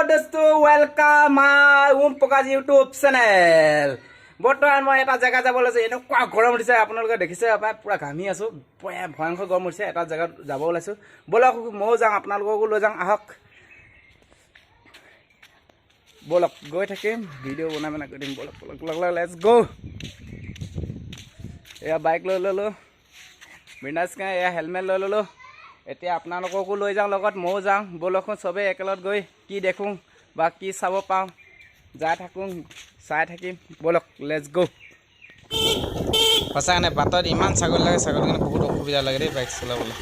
दोस्तों welcome my Om Prakash YouTube channel বৰ্তমান মই এটা জায়গা যাব লৈছো এনেকুৱা গৰম উঠিছে আপোনালোকে দেখিছে মই পুৰা ঘামি আছো ভয়ংকৰ গৰম উঠিছে এটা জায়গাত যাব ওলাইছো বলক মই যাম আপোনালোককো লৈ যাম আহক বলক গৈ থাকিম ভিডিও বনাই বনাই কৰিম বলক বলক বলক লেটস গো এয়া বাইক লৈ ললো বিন্দাস কা এয়া হেলমেট লৈ ললো এতিয়া আপোনালোককো লৈ যাওঁ লগত ময়ো যাওঁ বলকো সবে একেলত গৈ কি দেখোঁ বা কি চাব পাওঁ যাই থাকোঁ চাই থাকিম বলক লেটস গো সঁচাকৈ বাটত ইমান ছাগলী লাগে ছাগলী কাৰণে বহুত অসুবিধা লাগে দেই বাইক চলাবলৈ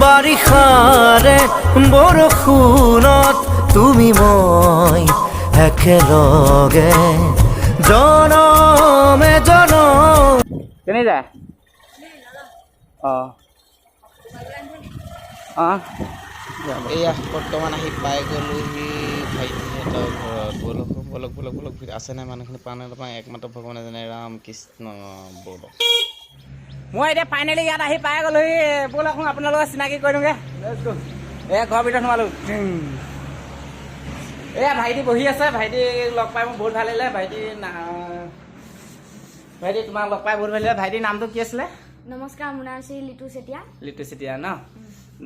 বাৰিষাৰে বৰষুণত তুমি মই একেলগে জনমে জনম কেনে যায় এয়া বৰ্তমান আহি পাই গ'লোহি ভাইটিহঁতৰ ঘৰত বলক বলক বলক বলক আছে নাই মানুহখিনি পাওঁ নাপাওঁ একমাত্ৰ ভগৱানে জানে ৰাম কৃষ্ণ বলক মই এতিয়া ফাইনেলি ইয়াত আহি পাই গ'লোহি বলক আপোনালোকক চিনাকি কৰি দিওঁগৈ লেটস গো এয়া ঘৰৰ ভিতৰত সোমালোঁ এয়া ভাইটি বহি আছে ভাইটি লগ পাই মোক বহুত ভাল লাগিলে ভাইটি তোমাক লগ পাই বহুত ভাল লাগিলে ভাইটিৰ নামটো কি আছিলে নমস্কাৰ মোৰ নাম শ্ৰী লিটু চেতিয়া ন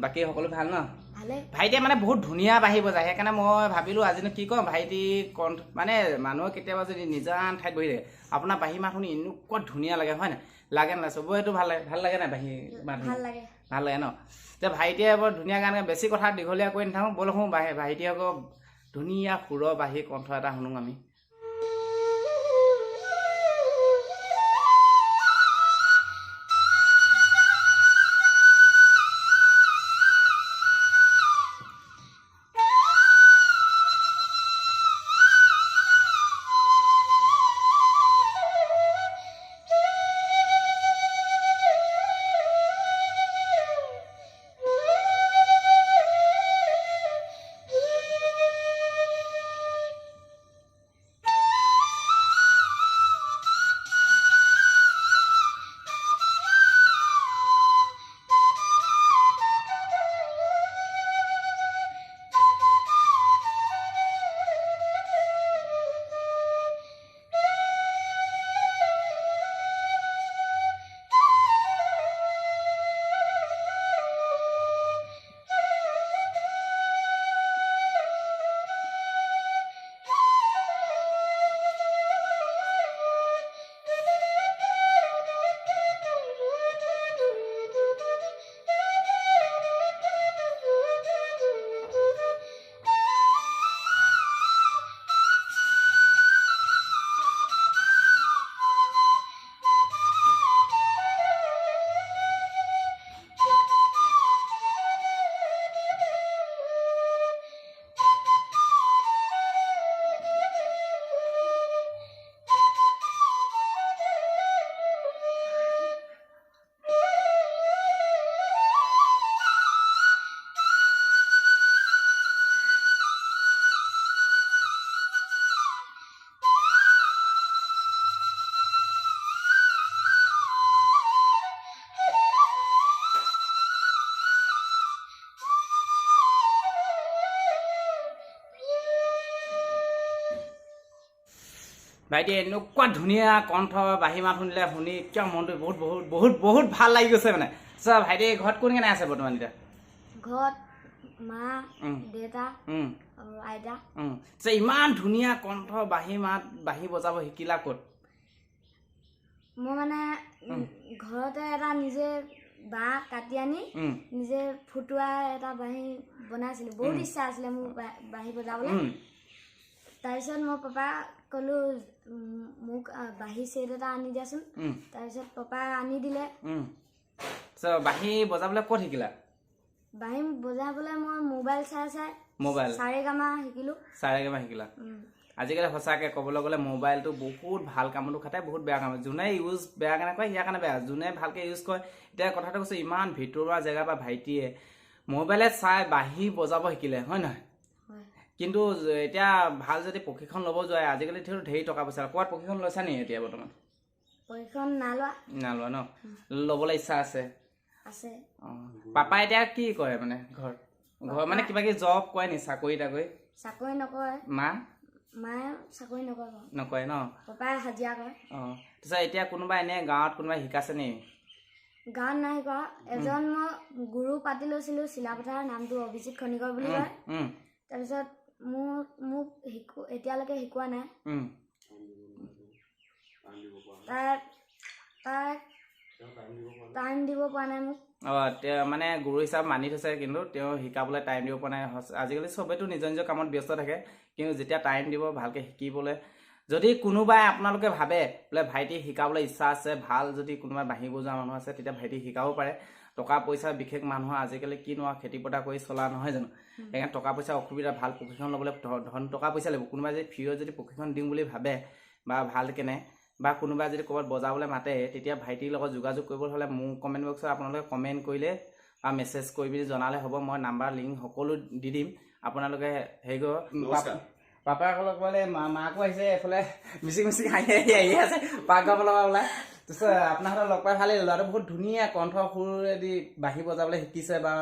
বাকী সকলো ভাল ন ভালে ভাইটিয়ে মানে বহুত ধুনীয়া বাঢ়ি বজায় সেইকাৰণে মই ভাবিলোঁ আজিনো কি ক'ম ভাইটি কণ্ঠ মানে মানুহে কেতিয়াবা যদি নিজান ঠাইত বহি থাকে আপোনাৰ বাঁহী মাত শুনি এনেকুৱা ধুনীয়া লাগে হয় নাই লাগে নাই চবৰেতো ভাল লাগে নাই বাঁহী মাত ভাল লাগে ন এতিয়া ভাইটিয়ে বৰ ধুনীয়া গান গায় বেছি কথা দীঘলীয়া কৰি নাথাকোঁ ব'ল শুনো ভাইটিয়ে আকৌ ধুনীয়া সুৰৰ বাঁহী কণ্ঠ এটা শুনো আমি ভাইটি এনেকুৱা ধুনীয়া কণ্ঠ বাঁহী মাত শুনিলে শুনি কিয় মনটো বহুত বহুত বহুত বহুত ভাল লাগি গৈছে মানে ভাইটি ঘৰত কোন কেনে আছে বৰ্তমান এতিয়া ঘৰত মা দেউতা আৰু আইতা ইমান ধুনীয়া কণ্ঠ বাঁহী মাত বাঁহী বজাব শিকিলা ক'ত মই মানে ঘৰতে এটা নিজে বাঁহ কাটি আনি নিজে ফুটোৱা এটা বাঁহী বনাইছিলোঁ। বহুত ইচ্ছা আছিলে মোৰ বাঁহী বজাবলৈ। তাৰপিছত মই পাপা ক'লো মোক বাঁহী ছেট এটা আনি দিয়াচোন। তাৰপিছত পাপাই আনি দিলে। বাঁহী বজাবলৈ ক'ত শিকিলা? বাঁহী বজাবলৈ মই মোবাইল চাই মোবাইল চাৰেগামা শিকিলোঁ। চাৰেগামা শিকিলা? আজিকালি সঁচাকৈ ক'বলৈ গ'লে মোবাইলটো বহুত ভাল কামতো খাটে, বহুত বেয়া কাম। যোনে ইউজ বেয়া কাৰণে কয় ইয়াৰ কাৰণে বেয়া, যোনে ভালকৈ ইউজ কৰে। এতিয়া কথাটো কৈছোঁ, ইমান ভিতৰুৱা জেগাৰ পৰা ভাইটিয়ে মোবাইলে চাই বাঁহী বজাব শিকিলে, হয় নহয়? কিন্তু এতিয়া ভাল যদি প্ৰশিক্ষণ ল'ব যোৱায় আজিকালি ঢেৰ টকা পইচা। ক'ৰবাত প্ৰশিক্ষণ লৈছা নেকি এতিয়া বৰ্তমান? প্ৰশিক্ষণ নালোৱা ন? ল'বলৈ ইচ্ছা আছে? পাপা এতিয়া কি কৰে মানে ঘৰ মানে কিবা কিবি জব কৰে নি? চাকৰি তাকৰি? চাকৰি নকৰে। মায়ে চাকৰি নকৰে ন? পাপাই হাজিৰা কৰে। তাৰপিছত এতিয়া কোনোবা এনে গাঁৱত কোনোবাই শিকাইছে নি? গাঁৱত নাই কৰা। এজন মই গুৰু পাতি লৈছিলোঁ চিলাপথাৰ, নামটো অভিজিত খনিকৰ বুলি কয়। তাৰপিছত মোক এতিয়ালৈকে শিকোৱা নাই। তাক টাইম দিব পৰা নাই মোক। মানে গুৰু হিচাপ মানি থৈছে, কিন্তু তেওঁ শিকাবলৈ টাইম দিব পৰা নাই। আজিকালি চবেইতো নিজৰ নিজৰ কামত ব্যস্ত থাকে, কিন্তু যেতিয়া টাইম দিব ভালকৈ শিকিবলৈ, যদি কোনোবাই আপোনালোকে ভাবে বোলে ভাইটি শিকাবলৈ ইচ্ছা আছে, ভাল যদি কোনোবাই বাঁহী বজোৱা মানুহ আছে, তেতিয়া ভাইটি শিকাব পাৰে। টকা পইচা বিশেষ মানুহৰ আজিকালি কিনো খেতি পথাৰ কৰি চলা নহয় জানো? সেইকাৰণে টকা পইচা অসুবিধা, ভাল প্ৰশিক্ষণ ল'বলৈ টকা পইচা লাগিব। কোনোবাই যদি ফ্ৰীত যদি প্ৰশিক্ষণ দিম বুলি ভাবে বা ভালকেনে, বা কোনোবাই যদি ক'ৰবাত বজাবলৈ মাতে, তেতিয়া ভাইটিৰ লগত যোগাযোগ কৰিবলৈ হ'লে মোৰ কমেণ্ট বক্সত আপোনালোকে কমেণ্ট কৰিলে বা মেছেজ কৰি পিনি জনালে হ'ব। মই নাম্বাৰ লিংক সকলো দি দিম, আপোনালোকে হেৰি কৰিব। পাপাসকলক ক'লে মাকো আহিছে, এইফালে মিচিং আহি আছে পাকঘৰ ফালৰ পৰা ওলাই। তাৰপিছত আপোনাহঁতক লগ পাই ভালেই, ল'ৰাটো বহুত ধুনীয়া কণ্ঠ সুৰেদি বাঁহী বজাবলৈ শিকিছে বা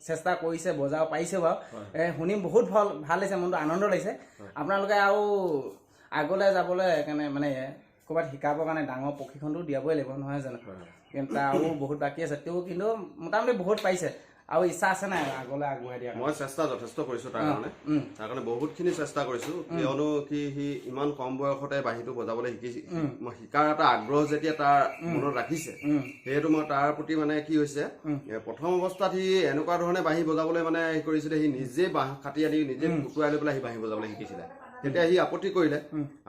চেষ্টা কৰিছে, বজাব পাৰিছে বাৰু। শুনি বহুত ভাল লাগিছে, মনটো আনন্দ লাগিছে। আপোনালোকে আৰু আগলৈ যাবলৈ সেইকাৰণে মানে ক'ৰবাত শিকাবৰ কাৰণে ডাঙৰ প্ৰশিক্ষণটো দিয়াবই লাগিব, নহয় জানো? কিন্তু আৰু বহুত বাকী আছে, তেওঁ কিন্তু মোটামুটি বহুত পাৰিছে। আৰু ইচ্ছা আছে নাই আগলৈ আগুৱাই দিয়া? মই চেষ্টা যথেষ্ট কৰিছোঁ তাৰ কাৰণে বহুতখিনি চেষ্টা কৰিছোঁ। কিয়নো সি ইমান কম বয়সতে বাঁহীটো বজাবলৈ শিকিছে। মই শিকাৰ এটা আগ্ৰহ যেতিয়া তাৰ মনত ৰাখিছে, সেইটো মই তাৰ প্ৰতি মানে কি হৈছে, প্ৰথম অৱস্থাত সি এনেকুৱা ধৰণে বাঁহী বজাবলৈ মানে হেৰি কৰিছিলে, সি নিজে বাঁহ কাটি আনি নিজে কুটুৱাই লৈ পেলাই সি বাঁহী বজাবলৈ শিকিছিলে। তেতিয়া সি আপত্তি কৰিলে।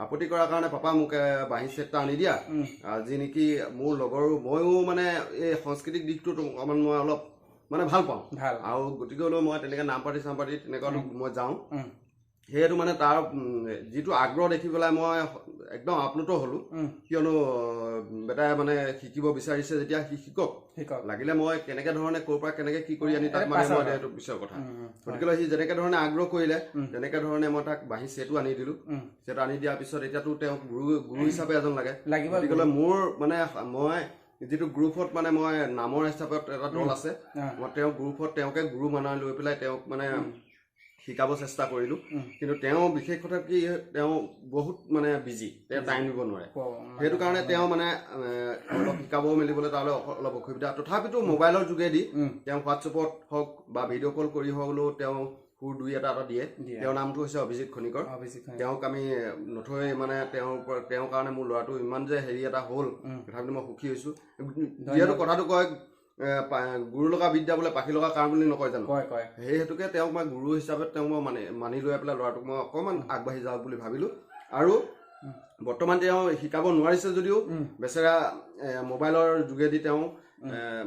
আপত্তি কৰাৰ কাৰণে পাপা মোক বাঁহী ছেট আনি দিয়া, যি নেকি মোৰ লগৰো ময়ো মানে এই সাংস্কৃতিক দিশটোত অকণমান মই অলপ মানে ভাল পাওঁ, আৰু গতিকেলৈ মই তেনেকৈ নাম পাৰ্টি তেনেকুৱা মই যাওঁ। সেইটো মানে তাৰ যিটো আগ্ৰহ দেখি পেলাই মই একদম আপ্লুত হ'লোঁ। কিয়নো বেটাই মানে শিকিব বিচাৰিছে যেতিয়া সি শিকক, লাগিলে মই কেনেকৈ ধৰণে ক'ৰ পৰা কেনেকৈ কি কৰি আনি তাক মানে মই সেইটো পিছৰ কথা। গতিকে সি যেনেকৈ ধৰণে আগ্ৰহ কৰিলে তেনেকৈ ধৰণে মই তাক বাঁহী ছেটো আনি দিলোঁ। ছেট আনি দিয়াৰ পিছত এতিয়াতো তেওঁক গুৰু হিচাপে এজন লাগে। গতিকে মোৰ মানে মই যিটো গ্ৰুপত মানে মই নামৰ হিচাপত এটা দল আছে, মই তেওঁ গ্ৰুপত তেওঁকে গুৰু মানাই লৈ পেলাই তেওঁক মানে শিকাব চেষ্টা কৰিলোঁ। কিন্তু তেওঁ বিশেষ কথা কি, তেওঁ বহুত মানে বিজি, তেওঁ টাইম দিব নোৱাৰে। সেইটো কাৰণে তেওঁ মানে অলপ শিকাব মেলিবলৈ তালৈ অলপ অসুবিধা। তথাপিতো মোবাইলৰ যোগেদি তেওঁ হোৱাটছএপত হওক বা ভিডিঅ' কল কৰি হ'লেও তেওঁ সুৰ দুই এটা দিয়ে। তেওঁৰ নামটো হৈছে অভিজিত খনিকৰ। তেওঁক আমি নথৈ মানে তেওঁৰ কাৰণে মোৰ ল'ৰাটো ইমান যে হেৰি এটা হ'ল, তথাপিতো মই সুখী হৈছোঁ। যিহেতু কথাটো কয় গুৰু লগা বিদ্যা বোলে পাখি লগা কাৰণ বুলি নকয় জানো? সেই হেতুকে তেওঁক মই গুৰু হিচাপে তেওঁক মই মানি লৈ পেলাই ল'ৰাটোক মই অকণমান আগবাঢ়ি যাওক বুলি ভাবিলোঁ। আৰু বৰ্তমান তেওঁ শিকাব নোৱাৰিছে যদিও বেচেৰা মোবাইলৰ যোগেদি তেওঁ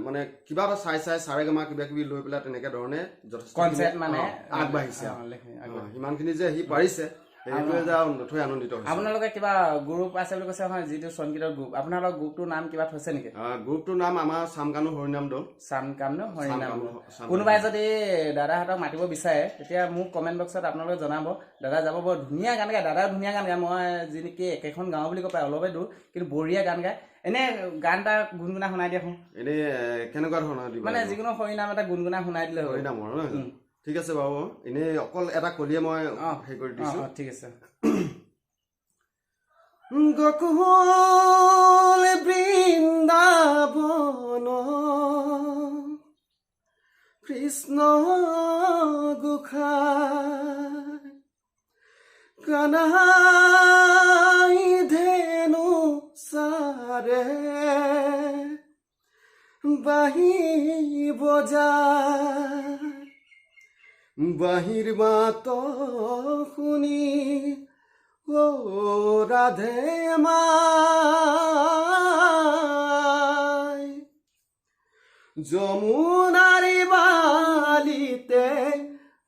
মানে কিবা এটা চাই চাৰেগামা কিবা কিবি লৈ পেলাই তেনেকে ধৰণে যথেষ্ট আগবাঢ়িছে। সিমানখিনি যে সি পাৰিছে সেইটোৱে যে নথৈ আনন্দিত হৈছে। আপোনালোকে কিবা গ্ৰুপ আছে বুলি কৈছে নহয়, যিটো সংগীতৰ গ্ৰুপ, আপোনালোকৰ গ্ৰুপটোৰ নাম কিবা থৈছে নেকি? গ্ৰুপটোৰ নাম আমাৰ চামকানু হৰিনাম দল। চামকানু হৰিনাম দল। কোনোবাই যদি দাদাহঁতক মাতিব বিচাৰে তেতিয়া মোক কমেণ্ট বক্সত আপোনালোকে জনাব। দাদা যাব, বৰ ধুনীয়া গান গায়, দাদাও ধুনীয়া গান গায়। মই যি নেকি একেখন গাঁও বুলি ক'ব পাৰে, অলপে দূৰ, কিন্তু বঢ়িয়া গান গায়। এনে গান এটা গুণগুণা শুনাই দিয়া শুন। এনেই কেনেকুৱা ধৰণৰ দিব? মানে যিকোনো হৰিনাম এটা গুণগুণা শুনাই দিলে হ'ল। হৰিনামৰ নহয়? ঠিক আছে বাৰু, এনেই অকল এটা কলিয়ে মই হেৰি কৰি দিছোঁ। ঠিক আছে। গোকুল বৃন্দাবন কৃষ্ণ গোসাঁই কানাই ধেনু চাৰে বাঁহী বজাৰ বাঁহীৰ মাত শুনি ও ৰাধে মাই যমুনাৰ বালিতে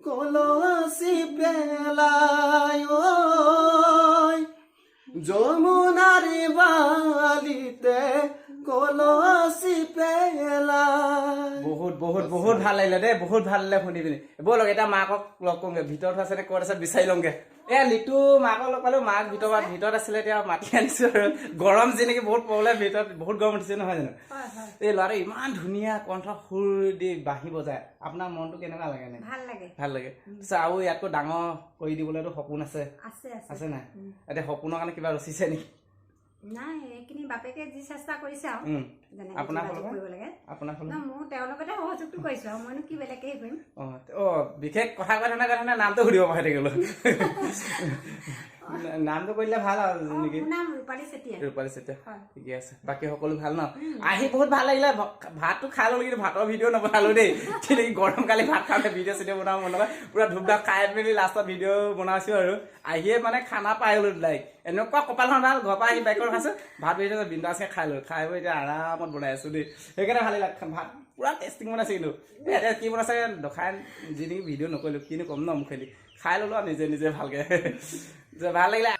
কলসি পেলাই ঐ যমুনাৰ বালিতে কলসি পেলাই বহুত বহুত বহুত ভাল লাগিলে দেই বহুত ভাল লাগিলে শুনি পিনি ব'লক এতিয়া মাকক লগ কৰোঁগে ভিতৰত আছে নে ক'ত আছে বিচাৰি লওঁগে লিটু মাকক লগ পালো মাক ভিতৰত আছিলে এতিয়া মাতি আনিছো আৰু গৰম যেনেকে বহুত প্ৰব্লেম ভিতৰত বহুত গৰম উঠিছে নহয় জানো এই ল'ৰাটো ইমান ধুনীয়া কণ্ঠ সুৰ দি বাঁহী বজায় আপোনাৰ মনটো কেনেকুৱা লাগে নে ভাল লাগে আৰু ইয়াতকৈ ডাঙৰ কৰি দিবলৈতো সপোন আছে নাই এতিয়া সপোনৰ কাৰণে কিবা ৰচিছে নেকি নাই এইখিনি বাপেকে যি চেষ্টা কৰিছে আৰু আপোনাৰ মোৰ তেওঁলোকতে সহযোগটো কৰিছো আৰু মইনো কি বেলেগকে কৰিম বিশেষ কথা কৈ থকা নামটো সুধিব পাহৰি থাকিলো নামটো কৰিলে ভাল আৰু নেকি ৰূপালী চেতিয়া ঠিকে আছে বাকী সকলো ভাল ন আহি বহুত ভাল লাগিলে ভাতটো খাই ললো কিন্তু ভাতৰ ভিডিঅ' নবনালো দেই ঠিক গৰম কালি ভাত খাওঁতে ভিডিঅ' চিডিঅ' বনাব মন নকৰে পুৰা ধূপ-ধাপ খাই মেলি লাষ্টত ভিডিঅ' বনাইছো আৰু আহিয়ে মানে খানা পাই গলো লাইক এনেকুৱা কপালখন ভাল ঘৰৰ পৰা আহি বাইকৰ খাইছো ভাত ভিডিঅ' বিন্দাছকে খাই লৈ খাই বৈ এতিয়া আৰামত বনাই আছো দেই সেইকাৰণে ভাল লাগিলে ভাত পুৰা টেষ্টিং বনাইছে কিন্তু এতিয়া কি বনাইছে দেখাই যি নেকি ভিডিঅ' নকৰিলো কিনো কম ন মুখেদি খাই ললো আৰু নিজে ভালকে ভাল লাগিলে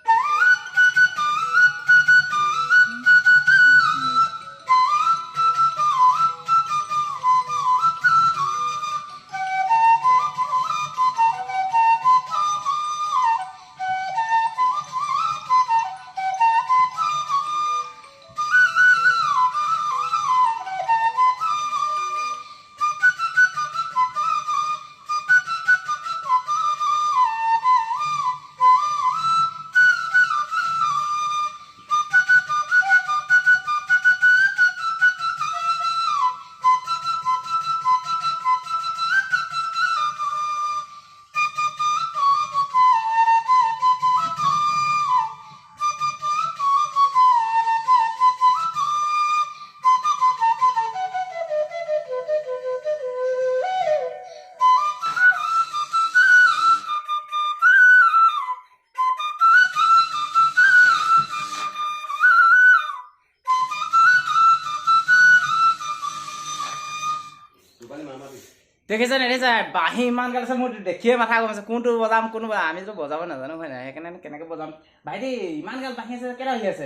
দেখিছে নেদেখিছে বাঁহী ইমান গাল আছে মোৰ দেখিয়ে মাথা গম আছে কোনটো বজাম আমিতো বজাব নাজানো হয় নাই সেইকাৰণে কেনেকে বজাম ভাইটি ইমান গাল বাঁহী আছে কেইটা বাঁহী আছে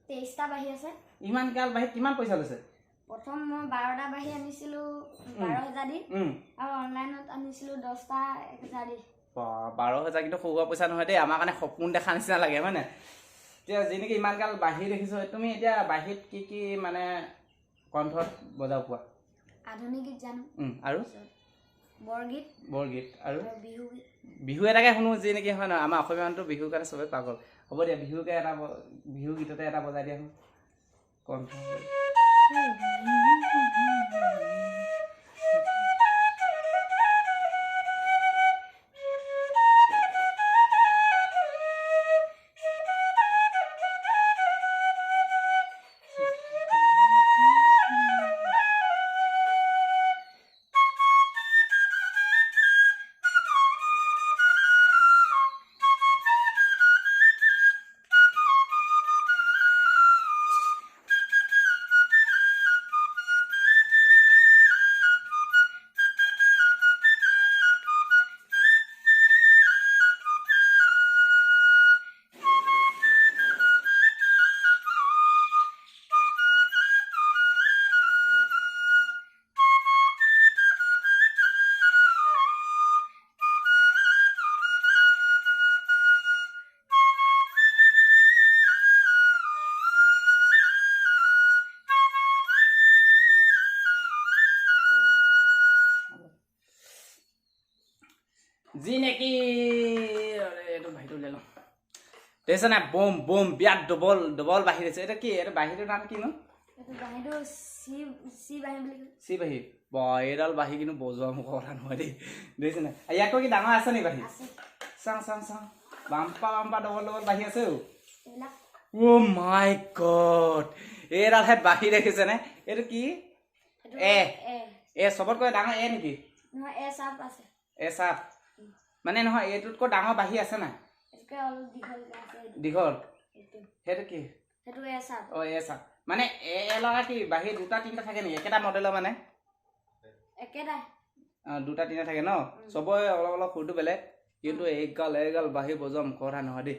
23টা বাঁহী আছে ইমান গাল বাঁহীত কিমান পইচা লৈছে প্ৰথম মই 12টা বাঁহী আনিছিলো 12,000 দি আৰু অনলাইনত আনিছিলো 10টা 1,000 দি 12,000 কিন্তু সৰুৱা পইচা নহয় দেই আমাৰ কাৰণে সপোন দেখা নিচিনা লাগে হয় নাই এতিয়া যি নেকি ইমান গাল বাঁহী দেখিছো তুমি এতিয়া বাঁহীত কি মানে কণ্ঠত বজাব পোৱা আধুনিক গীত জানো আৰু বৰগীত আৰু বিহু এটাকে শুনো যি নেকি হয় নহয় আমাৰ অসমীয়া মানুহটো বিহুৰ কাৰণে চবেই পাগল হ'ব দিয়া বিহু গীততে এটা বজাই দিয়া কণ্ঠ যি নেকি এইটো ভাইটো লৈ লওঁ দেখিছে নাই বম বম বিয়াত ডবল বাঢ়ি দিছে এটা কি এইটো বাঁহীটোৰ নাম কিনো চি বাঁহী এইডাল বাঁহী কিন্তু বজোৱা মুখৰ কথা নহয় দেই দেখিছে নাই ইয়াতকৈ কি ডাঙৰ আছে নি বাঁহী চাওঁ বাম্পা ডবল বাঁহী আছে অ' মাই গড এইডালহে বাঁহী দেখিছে নে এইটো কি এ এ এ চবতকৈ ডাঙৰ এ নেকি নহয় এ চাপ আছে এ চাপ মানে নহয় এইটোতকৈ ডাঙৰ বাঁহী আছে নাই একে অলপ দীঘলকে আছে দীঘল এইটো সেইটো কি সেইটো এ চাপ অ এ চাপ মানে এ লগা কি বাঁহী দুটা তিনিটা থাকে নেকি একেটা মডেলৰ মানে একেটাই দুটা তিনিটা থাকে ন চবৰে অলপ অলপ সুৰটো বেলেগ কিন্তু এগাল বাঁহী বজোৱা মুখৰ কথা নহয় দেই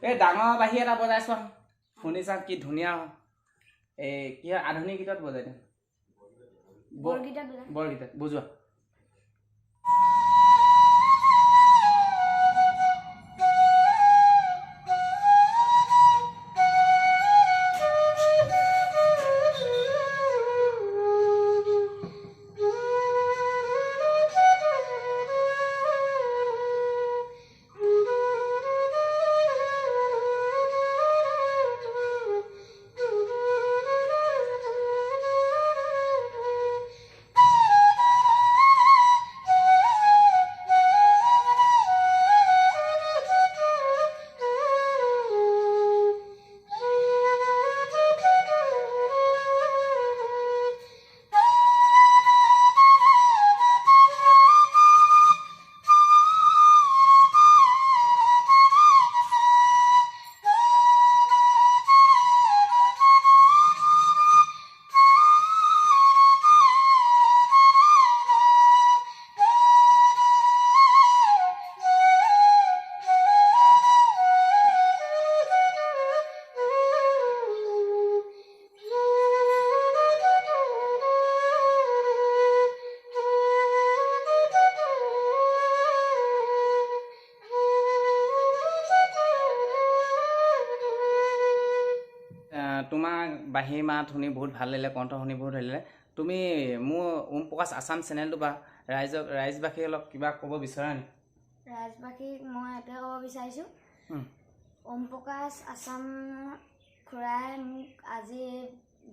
এই ডাঙৰ বাঁহী এটা বজাইছোৱা শুনিছা কি ধুনীয়া এই কি হয় আধুনিক গীতত বজাই দিম বৰগীতত বুজোৱা তোমাক বাঁহী মাত শুনি বহুত ভাল লাগিলে কণ্ঠ শুনি বহুত ভাল লাগিলে তুমি মোৰ ওম প্ৰকাশ আছাম চেনেলটো বা ৰাইজবাসী অলপ কিবা ক'ব বিচৰা নেকি ৰাইজবাসীক মই এটাই ক'ব বিচাৰিছোঁ ওম প্ৰকাশ আছাম খুৰাই মোক আজি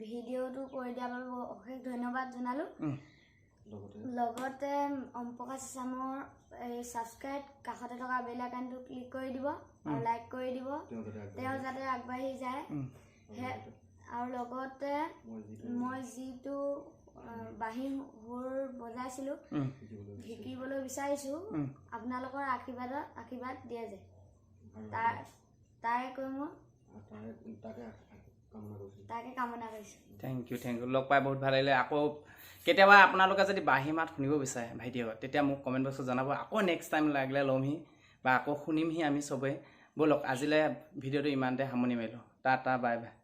ভিডিঅ'টো কৰি দিয়াৰ বাবে অশেষ ধন্যবাদ জনালোঁ লগতে ওম প্ৰকাশ আছামৰ এই ছাবস্ক্ৰাইব কাষতে থকা বেল আইকনটো ক্লিক কৰি দিব আৰু লাইক কৰি দিব তেওঁ যাতে আগবাঢ়ি যায় আৰু লগতে মই যিটো বাঁহী সুৰ বজাইছিলোঁ শিকিবলৈ বিচাৰিছোঁ আপোনালোকৰ আশীৰ্বাদ দিয়ে যে তাৰে কৈ মই তাকে কামনা কৰিছোঁ থেংক ইউ লগ পাই বহুত ভাল লাগিলে আকৌ কেতিয়াবা আপোনালোকে যদি বাঁহী মাত শুনিব বিচাৰে ভাইটিহঁত তেতিয়া মোক কমেণ্ট বক্সত জনাব আকৌ নেক্সট টাইম লাগিলে ল'মহি বা আকৌ শুনিমহি আমি চবেই ব'লক আজিলৈ ভিডিঅ'টো ইমানতে সামৰণি মাৰিলোঁ টাটা বাই বাই